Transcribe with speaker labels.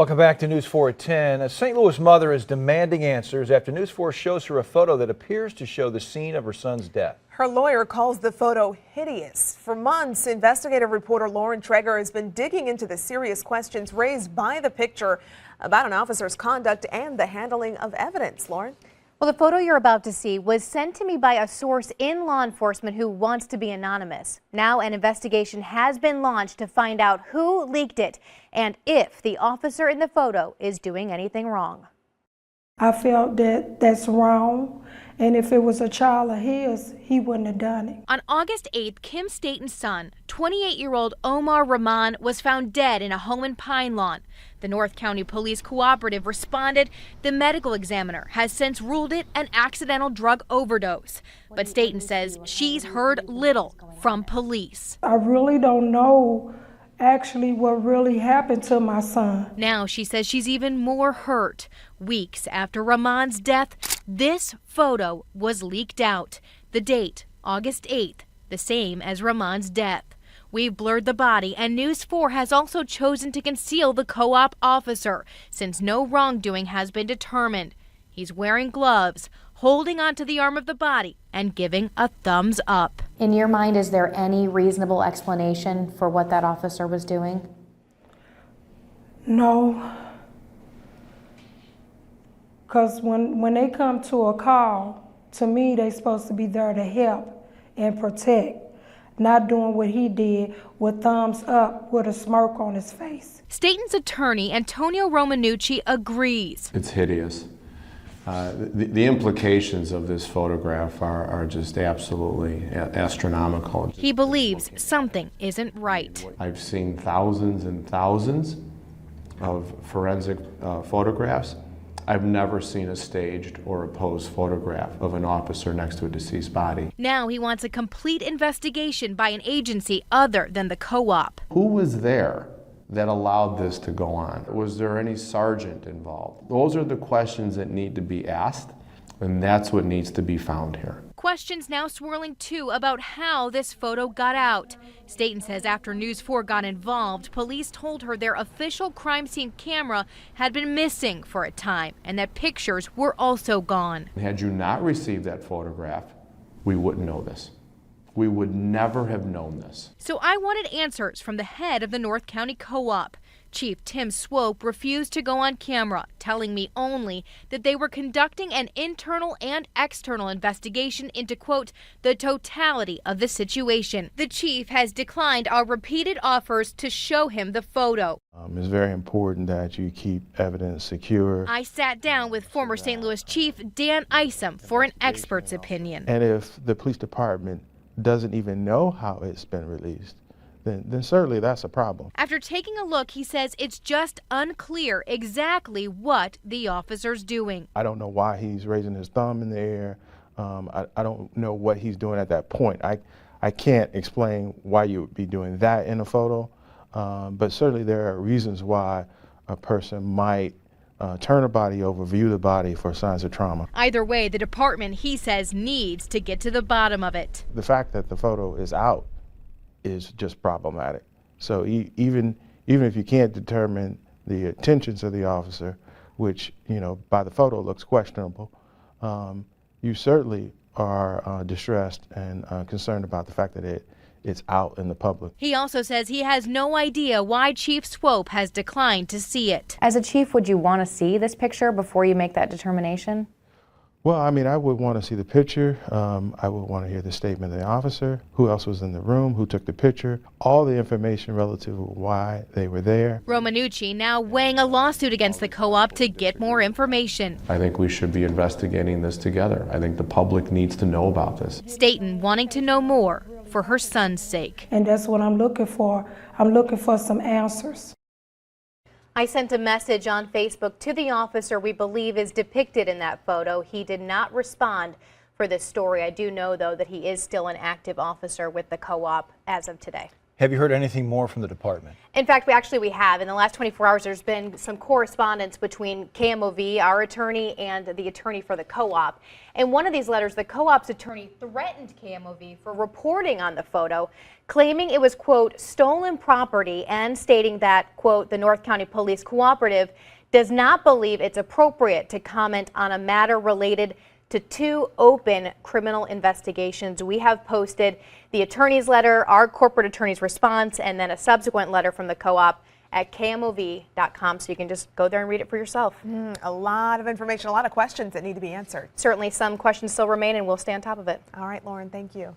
Speaker 1: Welcome back to News 4 at 10. A St. Louis mother is demanding answers after News 4 shows her a photo that appears to show the scene of her son's death.
Speaker 2: Her lawyer calls the photo hideous. For months, investigative reporter Lauren Traeger has been digging into the serious questions raised by the picture about an officer's conduct and the handling of evidence. Lauren?
Speaker 3: Well, the photo you're about to see was sent to me by a source in law enforcement who wants to be anonymous. Now an investigation has been launched to find out who leaked it and if the officer in the photo is doing anything wrong.
Speaker 4: I felt that that's wrong, and if it was a child of his, he wouldn't have done it.
Speaker 3: On August 8th, Kim Staten's son, 28-year-old Omar Rahman, was found dead in a home in Pine Lawn. The North County Police Cooperative responded. The medical examiner has since ruled it an accidental drug overdose. But Staten says she's heard little from police.
Speaker 4: I really don't know actually what really happened to my son.
Speaker 3: Now she says she's even more hurt. Weeks after Rahman's death, this photo was leaked out. The date, August 8th, the same as Rahman's death. We've blurred the body, and News 4 has also chosen to conceal the co-op officer since no wrongdoing has been determined. He's wearing gloves, holding onto the arm of the body, and giving a thumbs up.
Speaker 5: In your mind, is there any reasonable explanation for what that officer was doing?
Speaker 4: No. Because when they come to a call, to me, they're supposed to be there to help and protect. Not doing what he did with thumbs up with a smirk on his face.
Speaker 3: Staten's attorney, Antonio Romanucci, agrees.
Speaker 6: It's hideous. The implications of this photograph are just absolutely astronomical.
Speaker 3: He believes something isn't right.
Speaker 6: I've seen thousands and thousands of forensic photographs. I've never seen a staged or a posed photograph of an officer next to a deceased body.
Speaker 3: Now he wants a complete investigation by an agency other than the co-op.
Speaker 6: Who was there that allowed this to go on? Was there any sergeant involved? Those are the questions that need to be asked, and that's what needs to be found here.
Speaker 3: Questions now swirling too about how this photo got out. Staten says after News 4 got involved, police told her their official crime scene camera had been missing for a time and that pictures were also gone.
Speaker 6: Had you not received that photograph, we wouldn't know this. We would never have known this.
Speaker 3: So I wanted answers from the head of the North County Co-op. Chief Tim Swope refused to go on camera, telling me only that they were conducting an internal and external investigation into, quote, the totality of the situation. The chief has declined our repeated offers to show him the photo.
Speaker 7: It's very important that you keep evidence secure.
Speaker 3: I sat down with former St. Louis Chief Dan Isom for an expert's opinion.
Speaker 7: And if the police department doesn't even know how it's been released, then certainly that's a problem.
Speaker 3: After taking a look, he says it's just unclear exactly what the officer's doing.
Speaker 7: I don't know why he's raising his thumb in the air. I don't know what he's doing at that point. I can't explain why you would be doing that in a photo, but certainly there are reasons why a person might turn a body over, view the body for signs of trauma.
Speaker 3: Either way, the department, he says, needs to get to the bottom of it.
Speaker 7: The fact that the photo is out is just problematic. So even if you can't determine the intentions of the officer, which, you know, by the photo looks questionable, you certainly are distressed and concerned about the fact that it's out in the public.
Speaker 3: He also says he has no idea why Chief Swope has declined to see it.
Speaker 5: As a chief, would you want to see this picture before you make that determination?
Speaker 7: Well, I mean, I would want to see the picture. I would want to hear the statement of the officer, who else was in the room, who took the picture, all the information relative to why they were there.
Speaker 3: Romanucci now weighing a lawsuit against the co-op to get more information.
Speaker 6: I think we should be investigating this together. I think the public needs to know about this.
Speaker 3: Staten wanting to know more for her son's sake.
Speaker 4: And that's what I'm looking for. I'm looking for some answers.
Speaker 3: I sent a message on Facebook to the officer we believe is depicted in that photo. He did not respond for this story. I do know, though, that he is still an active officer with the co-op as of today.
Speaker 1: Have you heard anything more from the department?
Speaker 8: In fact, we have. In the last 24 hours, there's been some correspondence between KMOV, our attorney, and the attorney for the co-op. In one of these letters, the co-op's attorney threatened KMOV for reporting on the photo, claiming it was, quote, stolen property, and stating that, quote, the North County Police Cooperative does not believe it's appropriate to comment on a matter related to 2 open criminal investigations. We have posted the attorney's letter, our corporate attorney's response, and then a subsequent letter from the co-op at KMOV.com, so you can just go there and read it for yourself.
Speaker 2: A lot of information, a lot of questions that need to be answered.
Speaker 8: Certainly some questions still remain, and we'll stay on top of it.
Speaker 2: All right, Lauren, thank you.